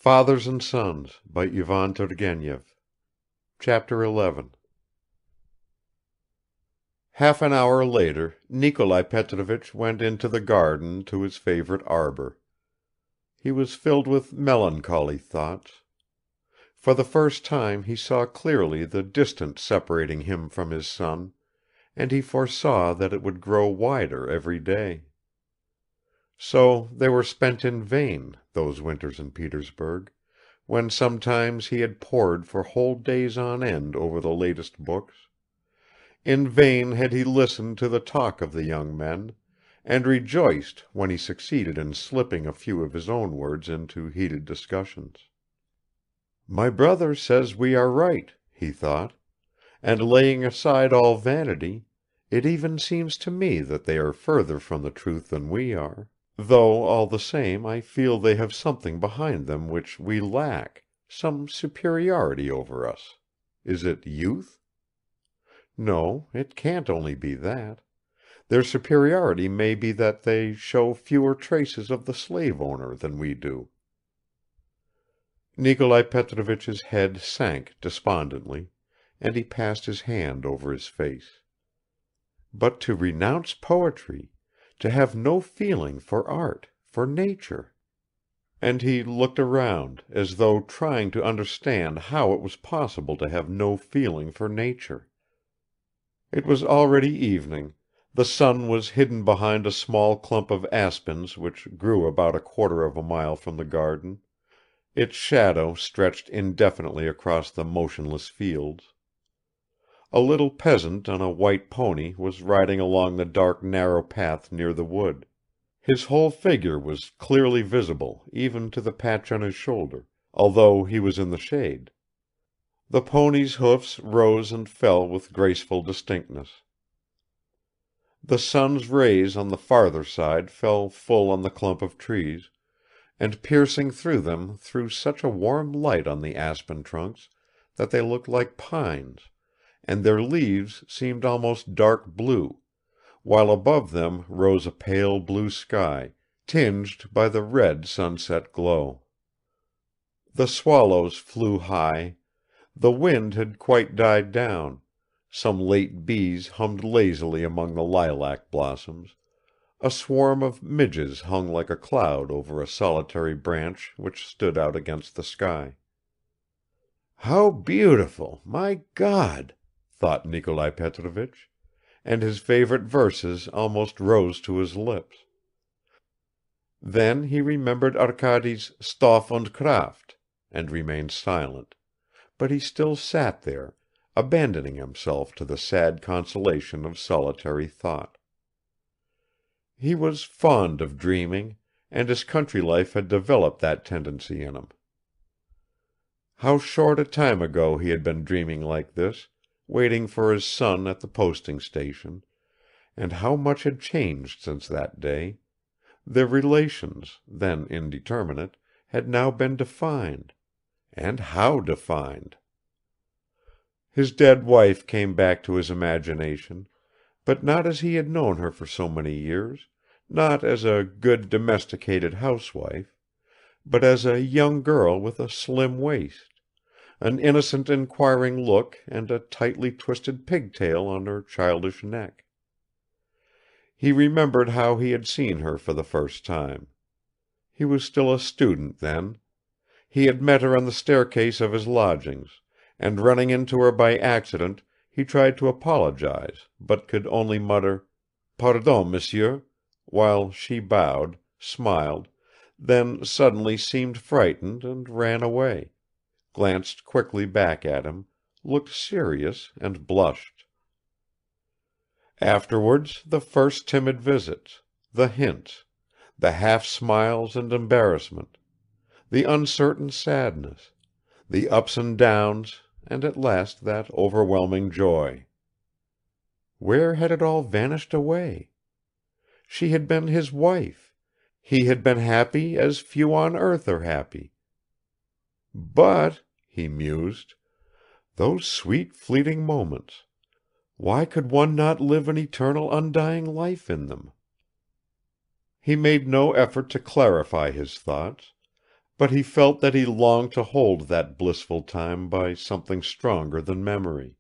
Fathers and Sons by Ivan Turgenev. Chapter 11. Half an hour later Nikolai Petrovich went into the garden to his favorite arbor. He was filled with melancholy thoughts. For the first time he saw clearly the distance separating him from his son, and he foresaw that it would grow wider every day. So they were spent in vain, those winters in Petersburg, when sometimes he had pored for whole days on end over the latest books. In vain had he listened to the talk of the young men, and rejoiced when he succeeded in slipping a few of his own words into heated discussions. "My brother says we are right," he thought, "and laying aside all vanity, it even seems to me that they are further from the truth than we are. Though all the same I feel they have something behind them which we lack, some superiority over us. Is it youth? No, it can't only be that. Their superiority may be that they show fewer traces of the slave owner than we do." Nikolai Petrovich's head sank despondently, and he passed his hand over his face. But to renounce poetry, to have no feeling for art, for nature! And he looked around, as though trying to understand how it was possible to have no feeling for nature. It was already evening, the sun was hidden behind a small clump of aspens which grew about a quarter of a mile from the garden, its shadow stretched indefinitely across the motionless fields. A little peasant on a white pony was riding along the dark narrow path near the wood. His whole figure was clearly visible even to the patch on his shoulder, although he was in the shade. The pony's hoofs rose and fell with graceful distinctness. The sun's rays on the farther side fell full on the clump of trees, and piercing through them threw such a warm light on the aspen trunks that they looked like pines, and their leaves seemed almost dark blue, while above them rose a pale blue sky, tinged by the red sunset glow. The swallows flew high, the wind had quite died down, some late bees hummed lazily among the lilac blossoms, a swarm of midges hung like a cloud over a solitary branch which stood out against the sky. "How beautiful, my God!" thought Nikolai Petrovich, and his favorite verses almost rose to his lips. Then he remembered Arkady's Stoff und Kraft, and remained silent, but he still sat there, abandoning himself to the sad consolation of solitary thought. He was fond of dreaming, and his country life had developed that tendency in him. How short a time ago he had been dreaming like this, waiting for his son at the posting station, and how much had changed since that day. Their relations, then indeterminate, had now been defined. And how defined! His dead wife came back to his imagination, but not as he had known her for so many years, not as a good domesticated housewife, but as a young girl with a slim waist, an innocent inquiring look and a tightly twisted pigtail on her childish neck. He remembered how he had seen her for the first time. He was still a student then. He had met her on the staircase of his lodgings, and running into her by accident he tried to apologize but could only mutter, "Pardon, monsieur," while she bowed, smiled, then suddenly seemed frightened and ran away, glanced quickly back at him, looked serious and blushed. Afterwards the first timid visits, the hints, the half smiles and embarrassment, the uncertain sadness, the ups and downs and at last that overwhelming joy. Where had it all vanished away? She had been his wife, he had been happy as few on earth are happy. But, he mused, those sweet fleeting moments, why could one not live an eternal undying life in them? He made no effort to clarify his thoughts, But he felt that he longed to hold that blissful time by something stronger than memory.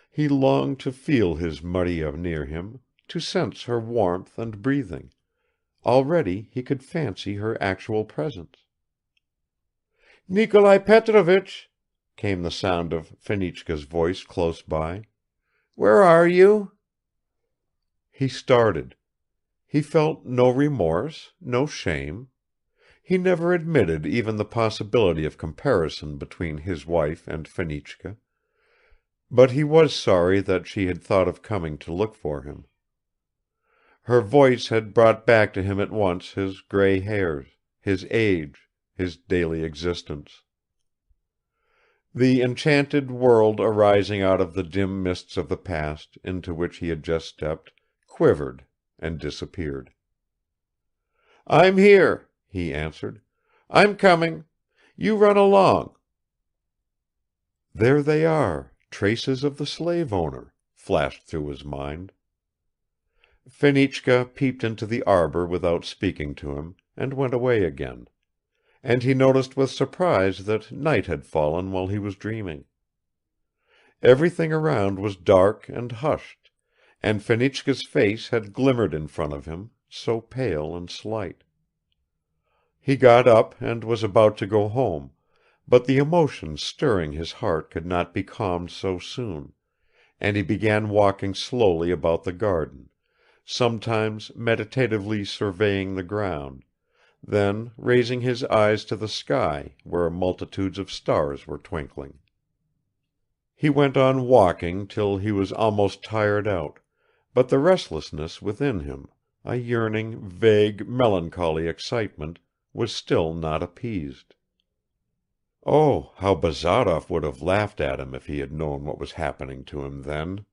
He longed to feel his Marya near him, to sense her warmth and breathing. Already he could fancy her actual presence. "Nikolai Petrovich!" came the sound of Fenichka's voice close by. "Where are you?" He started. He felt no remorse, no shame. He never admitted even the possibility of comparison between his wife and Fenichka, but he was sorry that she had thought of coming to look for him. Her voice had brought back to him at once his grey hairs, his age, his daily existence. The enchanted world arising out of the dim mists of the past into which he had just stepped quivered and disappeared. "I'm here," he answered. "I'm coming. You run along." "There they are, traces of the slave owner," flashed through his mind. Fenichka peeped into the arbor without speaking to him, and went away again, and he noticed with surprise that night had fallen while he was dreaming. Everything around was dark and hushed, and Fenichka's face had glimmered in front of him, so pale and slight. He got up and was about to go home, but the emotions stirring his heart could not be calmed so soon, and he began walking slowly about the garden, sometimes meditatively surveying the ground, then raising his eyes to the sky where multitudes of stars were twinkling. He went on walking till he was almost tired out, but the restlessness within him, a yearning, vague, melancholy excitement, was still not appeased. Oh, how Bazarov would have laughed at him if he had known what was happening to him then!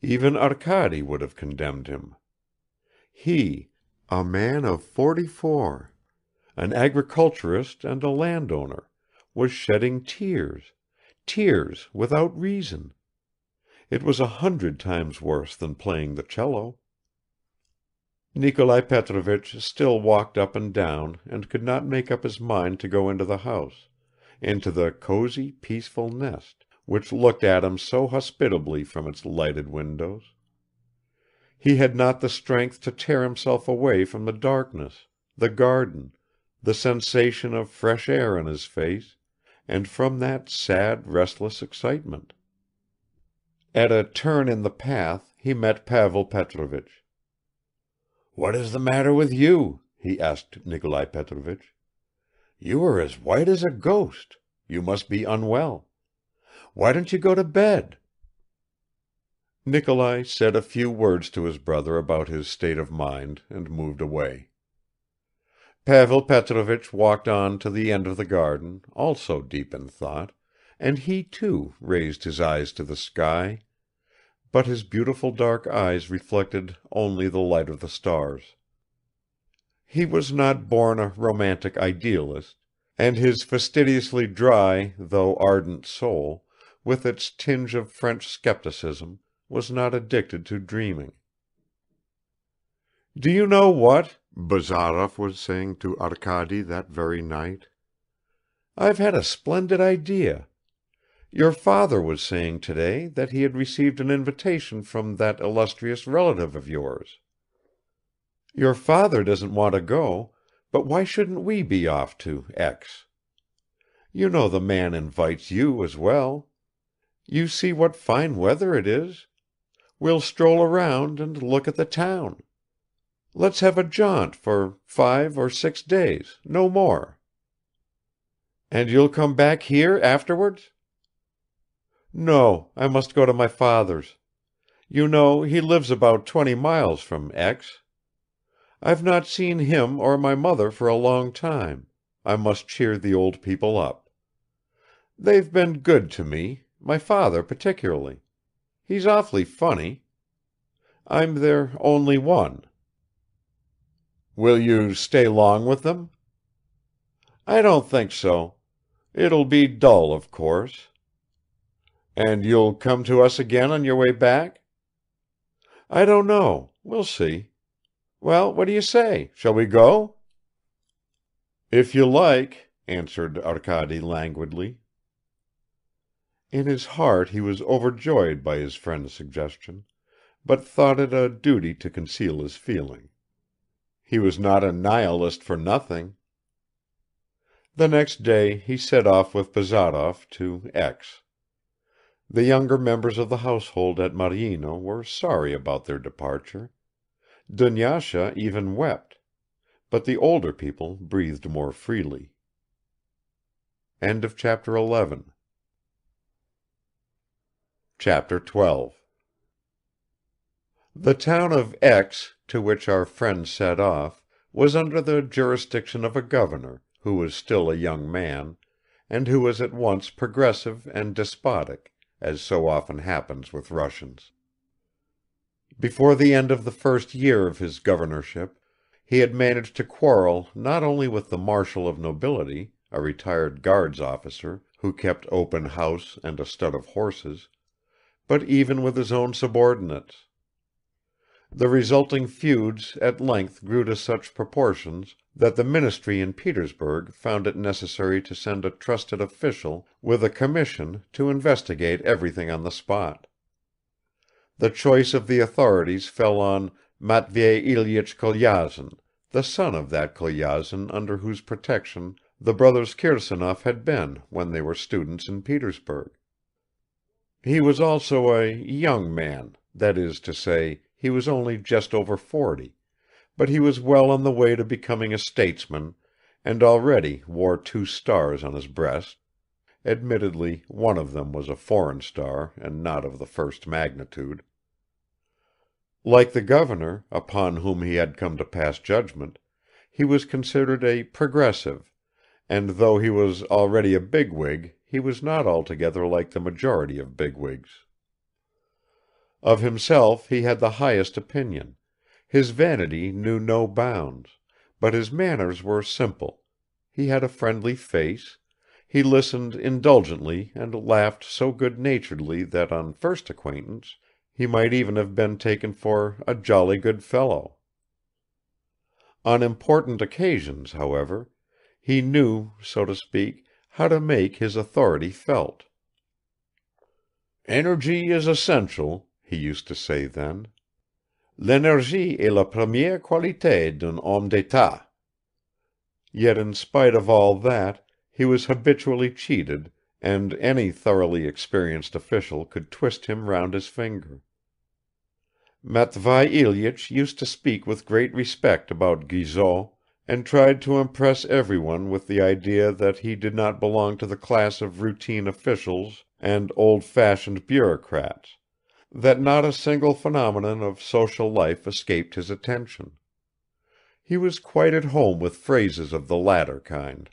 Even Arkady would have condemned him. He, a man of 44, an agriculturist and a landowner, was shedding tears, tears without reason. It was 100 times worse than playing the cello. Nikolai Petrovich still walked up and down and could not make up his mind to go into the house, into the cosy, peaceful nest, which looked at him so hospitably from its lighted windows. He had not the strength to tear himself away from the darkness, the garden, the sensation of fresh air on his face, and from that sad, restless excitement. At a turn in the path he met Pavel Petrovich. "What is the matter with you?" he asked Nikolai Petrovich. "You are as white as a ghost. You must be unwell. Why don't you go to bed?" Nikolai said a few words to his brother about his state of mind and moved away. Pavel Petrovich walked on to the end of the garden, also deep in thought, and he too raised his eyes to the sky, but his beautiful dark eyes reflected only the light of the stars. He was not born a romantic idealist, and his fastidiously dry though ardent soul, with its tinge of French skepticism, was not addicted to dreaming. "Do you know what?" Bazarov was saying to Arkady that very night. "I've had a splendid idea. Your father was saying today that he had received an invitation from that illustrious relative of yours. Your father doesn't want to go, but why shouldn't we be off to X? You know the man invites you as well. You see what fine weather it is. We'll stroll around and look at the town. Let's have a jaunt for 5 or 6 days, no more." "And you'll come back here afterwards?" "No, I must go to my father's. You know he lives about 20 miles from X. I've not seen him or my mother for a long time. I must cheer the old people up. They've been good to me, my father particularly. He's awfully funny. I'm their only one." "Will you stay long with them?" "I don't think so. It'll be dull, of course." "And you'll come to us again on your way back?" "I don't know. We'll see. Well, what do you say? Shall we go?" "If you like," answered Arkady languidly. In his heart he was overjoyed by his friend's suggestion, but thought it a duty to conceal his feeling. He was not a nihilist for nothing. The next day he set off with Bazarov to X. The younger members of the household at Maryino were sorry about their departure. Dunyasha even wept, but the older people breathed more freely. End of chapter 11. Chapter 12. The town of X, to which our friend set off, was under the jurisdiction of a governor, who was still a young man, and who was at once progressive and despotic, as so often happens with Russians. Before the end of the first year of his governorship, he had managed to quarrel not only with the marshal of nobility, a retired guards officer, who kept open house and a stud of horses, but even with his own subordinates. The resulting feuds at length grew to such proportions that the ministry in Petersburg found it necessary to send a trusted official with a commission to investigate everything on the spot. The choice of the authorities fell on Matvei Ilyich Kolyazin, the son of that Kolyazin under whose protection the brothers Kirsanov had been when they were students in Petersburg. He was also a young man, that is to say, he was only just over 40, but he was well on the way to becoming a statesman and already wore 2 stars on his breast. Admittedly, one of them was a foreign star and not of the first magnitude. Like the governor, upon whom he had come to pass judgment, he was considered a progressive, and though he was already a bigwig, he was not altogether like the majority of bigwigs. Of himself he had the highest opinion; his vanity knew no bounds, but his manners were simple, he had a friendly face, he listened indulgently and laughed so good-naturedly that on first acquaintance he might even have been taken for a jolly good fellow. On important occasions, however, he knew, so to speak, how to make his authority felt. "Energy is essential," he used to say then. "L'énergie est la première qualité d'un homme d'état." Yet in spite of all that, he was habitually cheated, and any thoroughly experienced official could twist him round his finger. Matvei Ilyich used to speak with great respect about Guizot, and tried to impress everyone with the idea that he did not belong to the class of routine officials and old-fashioned bureaucrats, that not a single phenomenon of social life escaped his attention. He was quite at home with phrases of the latter kind.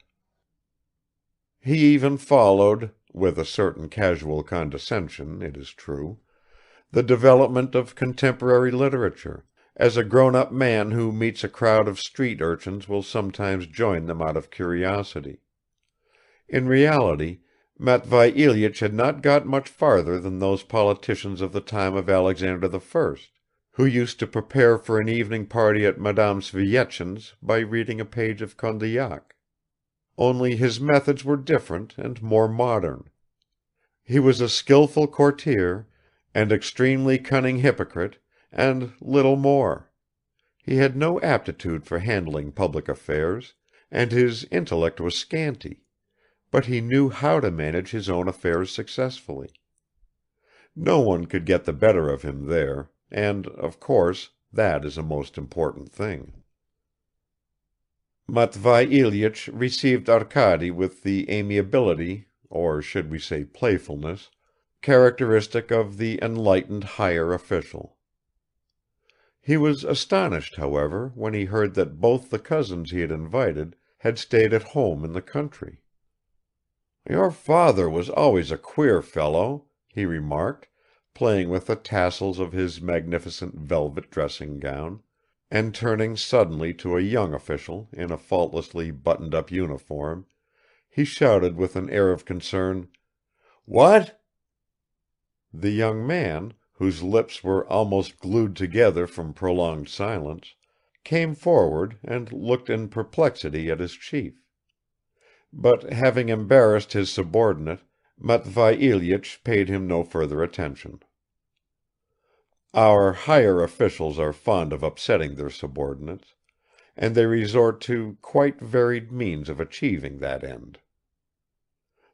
He even followed, with a certain casual condescension, it is true, the development of contemporary literature, as a grown-up man who meets a crowd of street urchins will sometimes join them out of curiosity. In reality, Matvei Ilyich had not got much farther than those politicians of the time of Alexander I, who used to prepare for an evening party at Madame Svyechin's by reading a page of Condillac. Only his methods were different and more modern. He was a skillful courtier, an extremely cunning hypocrite, and little more. He had no aptitude for handling public affairs, and his intellect was scanty, but he knew how to manage his own affairs successfully. No one could get the better of him there, and, of course, that is a most important thing. Matvei Ilyich received Arkady with the amiability, or should we say playfulness, characteristic of the enlightened higher official. He was astonished, however, when he heard that both the cousins he had invited had stayed at home in the country. "Your father was always a queer fellow," he remarked, playing with the tassels of his magnificent velvet dressing gown, and turning suddenly to a young official in a faultlessly buttoned-up uniform, he shouted with an air of concern, "What?" The young man, whose lips were almost glued together from prolonged silence, came forward and looked in perplexity at his chief. But having embarrassed his subordinate, Matvei Ilyitch paid him no further attention. Our higher officials are fond of upsetting their subordinates, and they resort to quite varied means of achieving that end.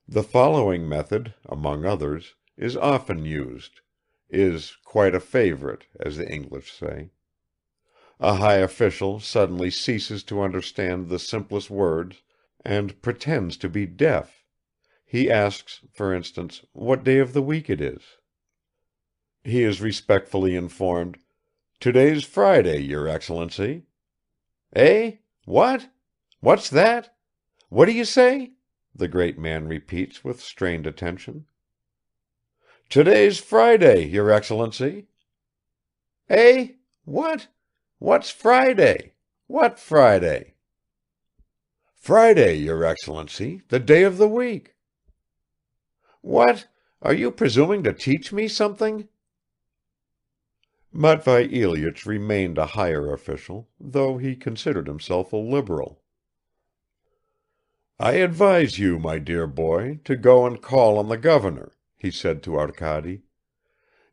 The following method, among others, is often used, is quite a favorite, as the English say. A high official suddenly ceases to understand the simplest words and pretends to be deaf. He asks, for instance, what day of the week it is. He is respectfully informed, "Today's Friday, your Excellency." "Eh? What? What's that? What do you say?" the great man repeats with strained attention. "Today's Friday, your Excellency." "Eh? What? What's Friday? What Friday?" "Friday, your Excellency, the day of the week." "What? Are you presuming to teach me something?" Matvei Ilyitch remained a higher official, though he considered himself a liberal. "I advise you, my dear boy, to go and call on the governor," he said to Arkady.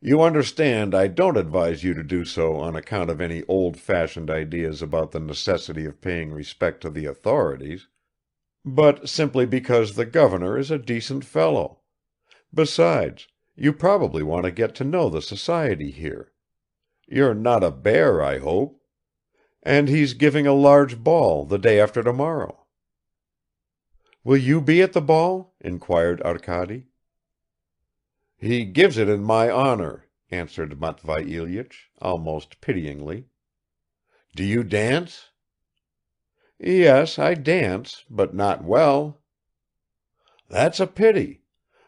"You understand I don't advise you to do so on account of any old-fashioned ideas about the necessity of paying respect to the authorities, but simply because the governor is a decent fellow. Besides, you probably want to get to know the society here. You're not a bear, I hope? And he's giving a large ball the day after tomorrow." "Will you be at the ball?" inquired Arkady. "He gives it in my honor," answered Matvei Ilyitch, almost pityingly. "Do you dance?" "Yes, I dance, but not well." "That's a pity.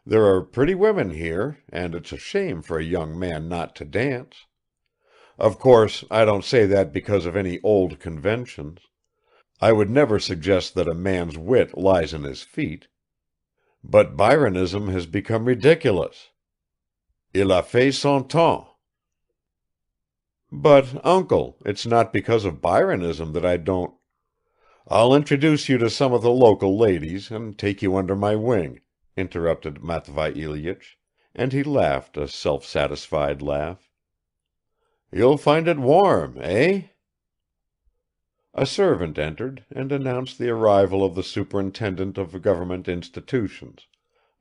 There are pretty women here, and it's a shame for a young man not to dance. Of course, I don't say that because of any old conventions. I would never suggest that a man's wit lies in his feet. But Byronism has become ridiculous. Il a fait son temps." "But, uncle, it's not because of Byronism that I don't—" "I'll introduce you to some of the local ladies and take you under my wing," interrupted Matvei Ilyitch, and he laughed a self-satisfied laugh. "You'll find it warm, eh?" A servant entered and announced the arrival of the superintendent of government institutions,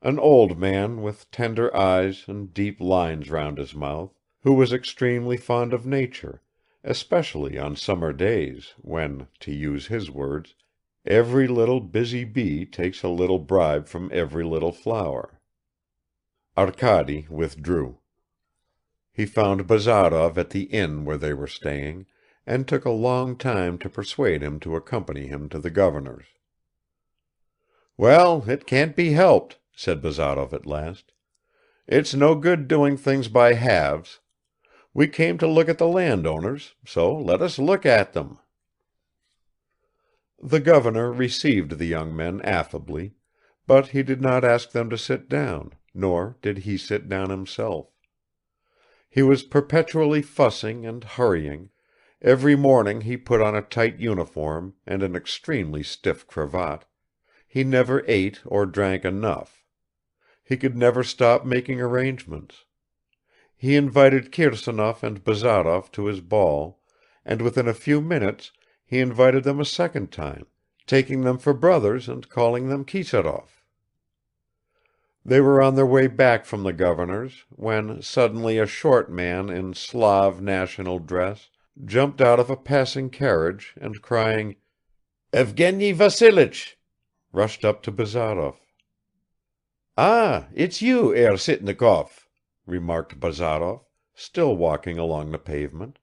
an old man with tender eyes and deep lines round his mouth, who was extremely fond of nature, especially on summer days when, to use his words, every little busy bee takes a little bribe from every little flower. Arkady withdrew. He found Bazarov at the inn where they were staying, and took a long time to persuade him to accompany him to the governor's. "Well, it can't be helped," said Bazarov at last. "It's no good doing things by halves. We came to look at the landowners, so let us look at them." The governor received the young men affably, but he did not ask them to sit down, nor did he sit down himself. He was perpetually fussing and hurrying. Every morning he put on a tight uniform and an extremely stiff cravat. He never ate or drank enough. He could never stop making arrangements. He invited Kirsanov and Bazarov to his ball, and within a few minutes he invited them a second time, taking them for brothers and calling them Kisarov. They were on their way back from the governor's, when suddenly a short man in Slav national dress jumped out of a passing carriage and crying, "Evgeny Vasilitch!" rushed up to Bazarov. "Ah, it's you, Herr Sitnikov," remarked Bazarov, still walking along the pavement.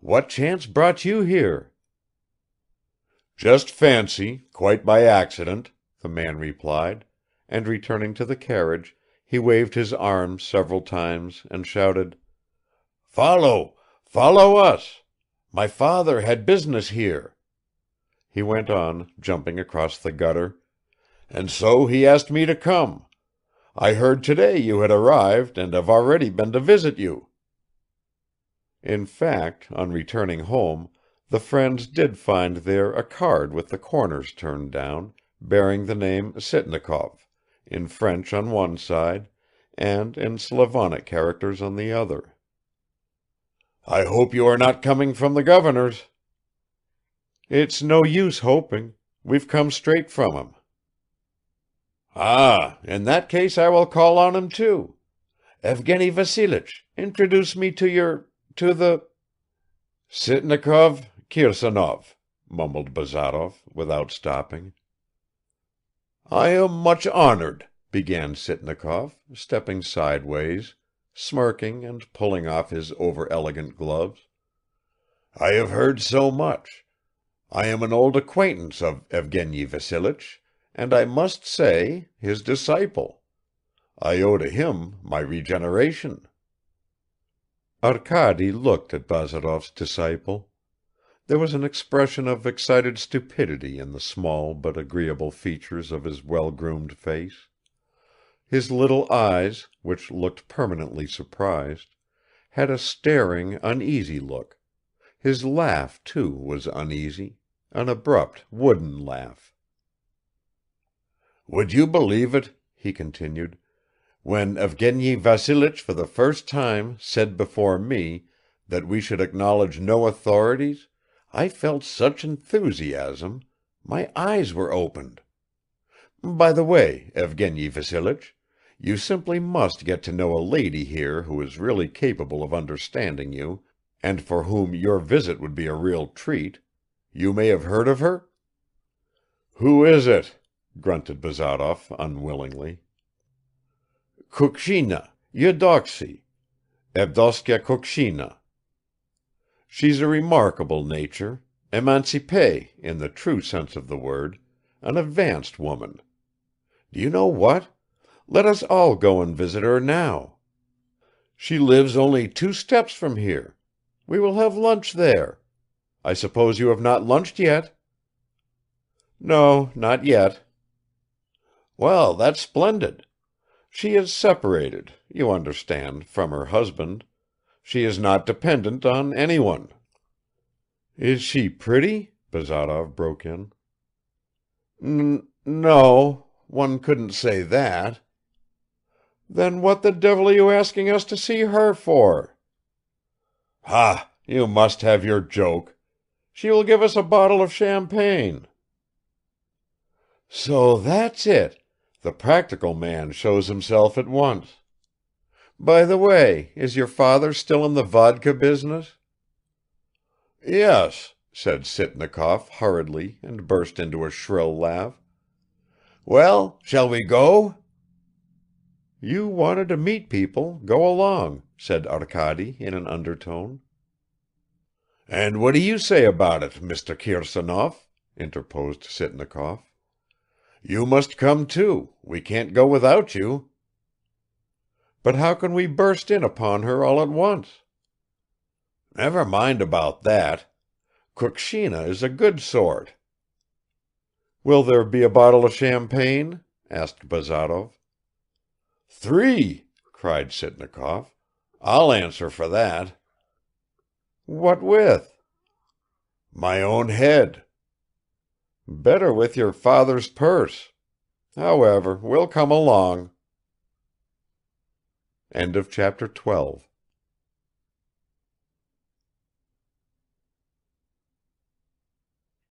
"What chance brought you here?" "Just fancy, quite by accident," the man replied, and returning to the carriage, he waved his arms several times and shouted, "Follow, follow us! My father had business here." He went on, jumping across the gutter, "And so he asked me to come. I heard today you had arrived and have already been to visit you." In fact, on returning home, the friends did find there a card with the corners turned down, bearing the name Sitnikov, in French on one side and in Slavonic characters on the other. "I hope you are not coming from the governor's." "It's no use hoping. We've come straight from him." "Ah, in that case I will call on him too. Evgeny Vassilich, introduce me to the—" "Sitnikov, Kirsanov," mumbled Bazarov, without stopping. "I am much honored," began Sitnikov, stepping sideways, smirking and pulling off his over-elegant gloves. "I have heard so much. I am an old acquaintance of Evgeny Vassilich, and I must say, his disciple. I owe to him my regeneration." Arkady looked at Bazarov's disciple. There was an expression of excited stupidity in the small but agreeable features of his well-groomed face. His little eyes, which looked permanently surprised, had a staring, uneasy look; his laugh, too, was uneasy, an abrupt, wooden laugh. "Would you believe it," he continued, "when Evgeny Vassilich for the first time said before me that we should acknowledge no authorities, I felt such enthusiasm; my eyes were opened. By the way, Evgeny Vassilich, you simply must get to know a lady here who is really capable of understanding you, and for whom your visit would be a real treat. You may have heard of her?" "Who is it?" grunted Bazarov unwillingly. "Kukshina, Eudoxie, Evdoksya Kukshina. She's a remarkable nature, émancipée in the true sense of the word, an advanced woman. Do you know what? Let us all go and visit her now. She lives only 2 steps from here. We will have lunch there. I suppose you have not lunched yet?" "No, not yet." "Well, that's splendid. She is separated, you understand, from her husband. She is not dependent on anyone." "Is she pretty?" Bazarov broke in. No, one couldn't say that." "Then what the devil are you asking us to see her for?" "Ha! You must have your joke. She will give us a bottle of champagne." "So that's it! The practical man shows himself at once. By the way, is your father still in the vodka business?" "Yes," said Sitnikov hurriedly and burst into a shrill laugh. "Well, shall we go?" "You wanted to meet people, go along," said Arkady in an undertone. "And what do you say about it, Mr. Kirsanov?" interposed Sitnikov. "You must come too; we can't go without you." "But how can we burst in upon her all at once?" "Never mind about that. Kukshina is a good sort." "Will there be a bottle of champagne?" asked Bazarov. "3!" cried Sitnikov. "I'll answer for that." "What with?" "My own head." "Better with your father's purse. However, we'll come along." Chapter 12